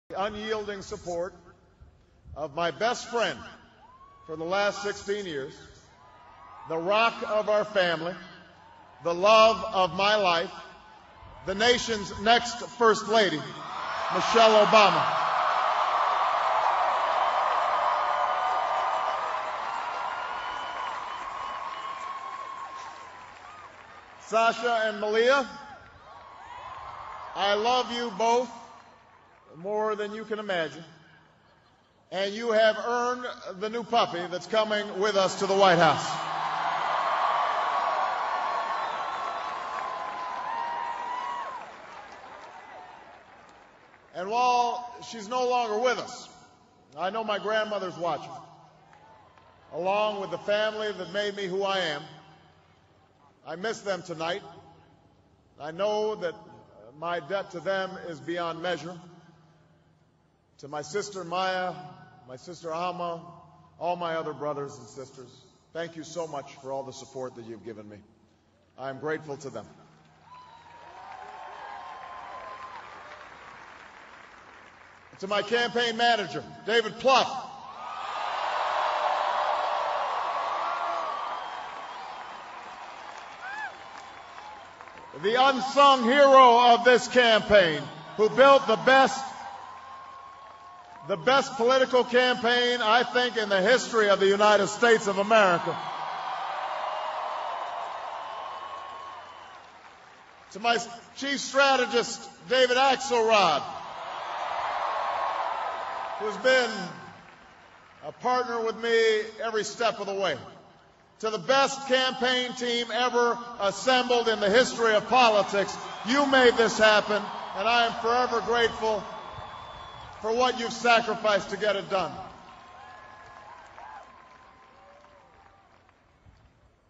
The unyielding support of my best friend for the last 16 years, the rock of our family, the love of my life, the nation's next First Lady, Michelle Obama. Sasha and Malia, I love you both more than you can imagine, and you have earned the new puppy that's coming with us to the White House. And while she's no longer with us, I know my grandmother's watching, along with the family that made me who I am. I miss them tonight. I know that my debt to them is beyond measure. To my sister Maya, my sister Alma, all my other brothers and sisters, thank you so much for all the support that you've given me. I am grateful to them. To my campaign manager, David Plouffe, the unsung hero of this campaign, who built the best political campaign, I think, in the history of the United States of America. To my chief strategist, David Axelrod, who's been a partner with me every step of the way. To the best campaign team ever assembled in the history of politics, you made this happen, and I am forever grateful for what you've sacrificed to get it done.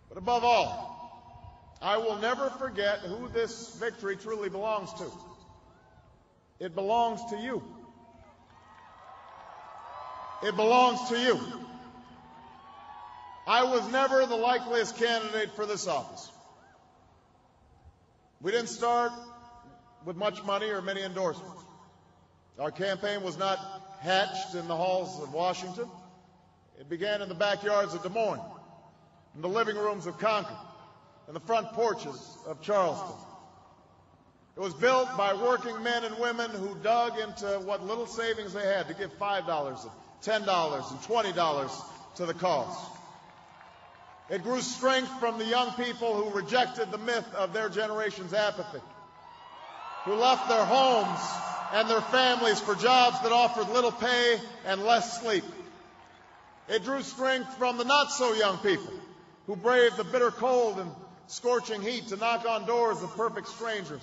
But above all, I will never forget who this victory truly belongs to. It belongs to you. It belongs to you. I was never the likeliest candidate for this office. We didn't start with much money or many endorsements. Our campaign was not hatched in the halls of Washington. It began in the backyards of Des Moines, in the living rooms of Concord, in the front porches of Charleston. It was built by working men and women who dug into what little savings they had to give $5 and $10 and $20 to the cause. It grew strength from the young people who rejected the myth of their generation's apathy, who left their homes and their families for jobs that offered little pay and less sleep. It drew strength from the not-so-young people who braved the bitter cold and scorching heat to knock on doors of perfect strangers,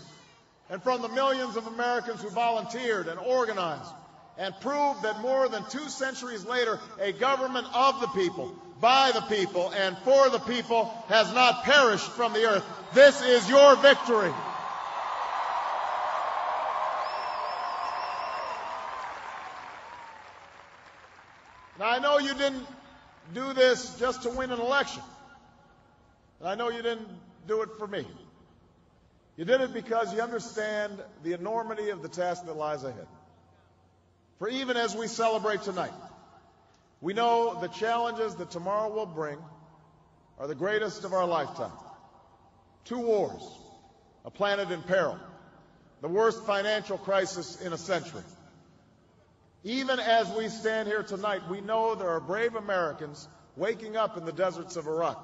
and from the millions of Americans who volunteered and organized and proved that more than 2 centuries later, a government of the people, by the people, and for the people has not perished from the earth. This is your victory. Now, I know you didn't do this just to win an election. And I know you didn't do it for me. You did it because you understand the enormity of the task that lies ahead. For even as we celebrate tonight, we know the challenges that tomorrow will bring are the greatest of our lifetime. 2 wars, a planet in peril, the worst financial crisis in a century. Even as we stand here tonight, we know there are brave Americans waking up in the deserts of Iraq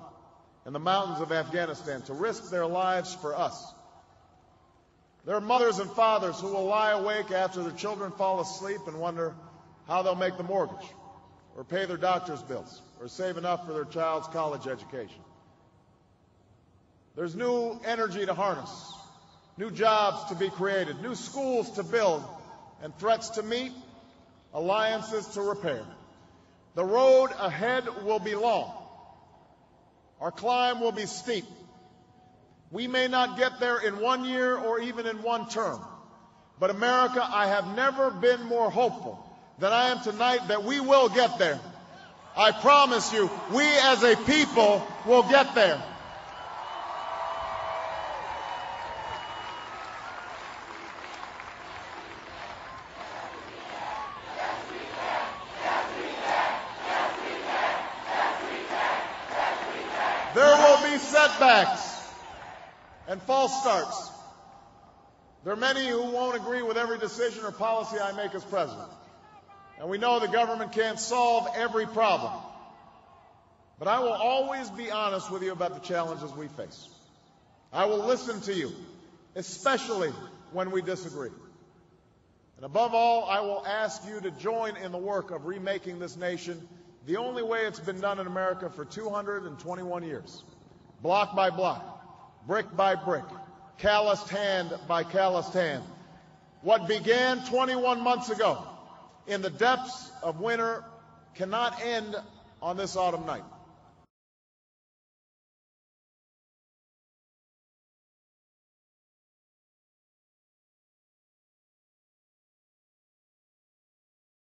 and the mountains of Afghanistan to risk their lives for us. There are mothers and fathers who will lie awake after their children fall asleep and wonder how they'll make the mortgage, or pay their doctor's bills, or save enough for their child's college education. There's new energy to harness, new jobs to be created, new schools to build, and threats to meet, alliances to repair. The road ahead will be long. Our climb will be steep. We may not get there in 1 year or even in 1 term. But America, I have never been more hopeful than I am tonight that we will get there. I promise you, we as a people will get there. There will be setbacks and false starts. There are many who won't agree with every decision or policy I make as president. And we know the government can't solve every problem. But I will always be honest with you about the challenges we face. I will listen to you, especially when we disagree. And above all, I will ask you to join in the work of remaking this nation the only way it's been done in America for 221 years. Block by block, brick by brick, calloused hand by calloused hand. What began 21 months ago in the depths of winter cannot end on this autumn night.